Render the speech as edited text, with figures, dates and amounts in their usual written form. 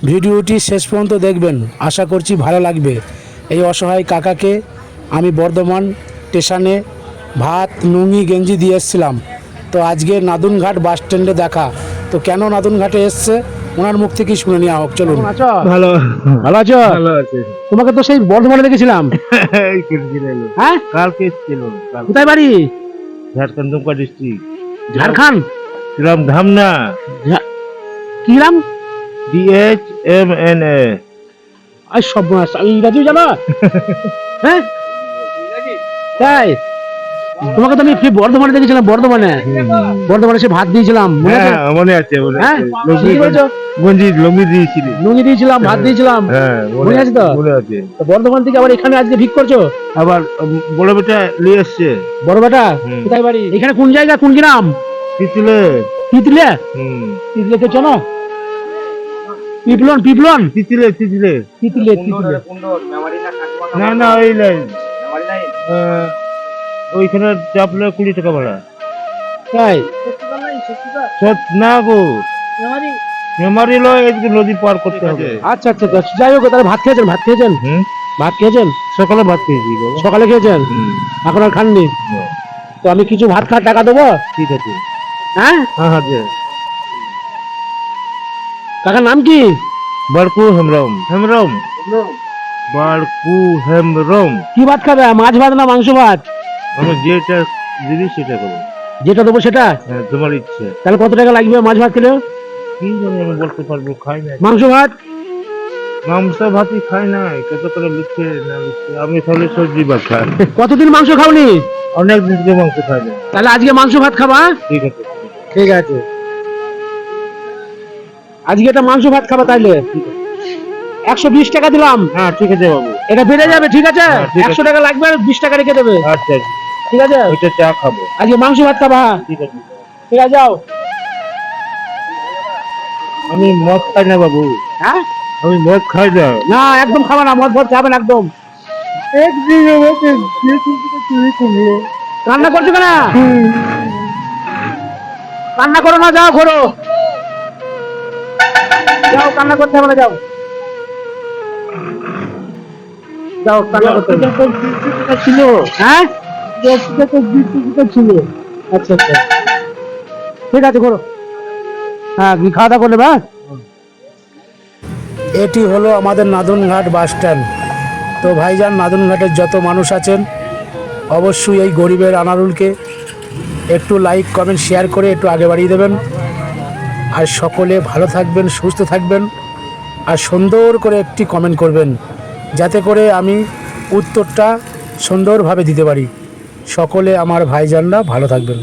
ভিডিওটি শেষ পর্যন্ত দেখবেন, আশা করছি ভালো লাগবে। এই অসহায় কাকাকে আমি বর্ধমান স্টেশনে ভাত লুঙ্গি গেঞ্জি দিয়ে এসেছিলাম। তো আজকে নাদুনঘাট বাস স্ট্যান্ডে দেখা। তো কেন নাদুনঘাটে এসছে ওনার মুখ থেকেই শুনে নেওয়া হোক, চলুন। ভালো ভালো আছো? ভালো আছে। তোমাকে তো সেই বর্ধমানে দেখেছিলাম। এই কেটে এলো। হ্যাঁ, কালকে এসেছিল। কোথায় বাড়ি? ঝাড়খণ্ড দুমকা ডিস্ট্রিক্ট। ঝাড়খণ্ড? গ্রাম ধামনা। কি নাম? DHMNA। আর সব ইংরাজিও জানো? হ্যাঁ তাই? তোমাকে তো আমি বর্ধমানে দেখেছিলাম, বর্ধমানে সে ভাত দিয়েছিলাম, মনে আছে? হ্যাঁ মনে আছে মনে হ্যাঁ, আছে। কি বলছো? লুঙ্গি দিয়েছিলি। লুঙ্গি দিয়েছিলাম, ভাত দিয়েছিলাম, হ্যাঁ মনে আছে তো? মনে আছে। তো বর্ধমান থেকে আবার এখানে আজকে ভিক করছো? আবার বড় বেটা নিয়ে এসছে। বড় বেটা হুম। কোথায় বাড়ি? এখানে কোন জায়গা, কোন গ্রাম? তিতলে। তিতলে? হুম। তিতলে তো চেনো? পিপলন তিতলে তিতলে। না না ওই লাইন। ওইখানে চাপলে 20 টাকা ভাড়া। তাই? না গো, মেমারি লয়, এদিকে নদী পার করতে হবে। আচ্ছা আচ্ছা আচ্ছা, যাই হোক, তাহলে ভাত খেয়েছেন? হুম। ভাত খেয়েছেন? সকালে ভাত খেয়েছি বাবা। সকালে খেয়েছেন, এখন আর খাননি? তো আমি কিছু ভাত খাওয়ার টাকা দেবো? ঠিক আছে। হ্যাঁ হ্যাঁ হ্যাঁ যে। কাকার নাম কি? বাড়কু হেমরম। বাড়কু হেমরম। কি ভাত খাবে, মাছ ভাত না মাংস ভাত? আমি যেটা দিবি সেটা করবো। যেটা দেবো সেটা? হ্যাঁ তোমার ইচ্ছে। তাহলে কত টাকা লাগবে মাছ ভাত খেলে? কি জানি আমি বলতে পারবো, খাই না। মাংস ভাত? মাংস ভাতই খাই না, কত করে লিখে না লিখে। আমি খালি সবজি ভাত খাই। কতদিন মাংস খাওনি? অনেক দিন থেকে মাংস খাই না। তাহলে আজকে মাংস ভাত খাবা? ঠিক আছে। ঠিক আছে, আজকে এটা মাংস ভাত খাবা তাইলে? 120 টাকা দিলাম। হ্যাঁ ঠিক আছে বাবু। এটা বেড়ে যাবে, ঠিক আছে? হ্যাঁ, ঠিক আছে। 100 টাকা লাগবে, আর 20 টাকা রেখে দেবে, আচ্ছা আচ্ছা। ঠিক আছে? ওইটা চা খাবো। আজকে মাংস ভাত খাবা? ঠিক আছে। ঠিক আছে, যাও। আমি মদ খাই না বাবু। হ্যাঁ, আমি মদ খাই না। না একদম খাবা না, মদ ভদ খাবেন একদম। একদিন আমাকে চুরি করলো। কান্না করছো কেন? কান্না করো না, যাও ঘোরো, যাও, কান্না করতে হবে না, যাও যাও, কান্না করতে হবে না। ছিল। হ্যাঁ, 10 টাকা 20 টাকা ছিল। আচ্ছা আচ্ছা, ঠিক আছে, করো। হ্যাঁ, কি খাওয়া দাওয়া করলে? হ্যাঁ, এটি হলো আমাদের নাদুনঘাট বাস স্ট্যান্ড। তো ভাইজান, নাদুনঘাটের যত মানুষ আছেন অবশ্যই এই গরিবের আনারুলকে একটু লাইক কমেন্ট শেয়ার করে একটু আগে বাড়িয়ে দেবেন। আর সকলে ভালো থাকবেন, সুস্থ থাকবেন, আর সুন্দর করে একটি কমেন্ট করবেন, যাতে করে আমি উত্তরটা সুন্দরভাবে দিতে পারি। সকলে আমার ভাইজানরা ভালো থাকবেন।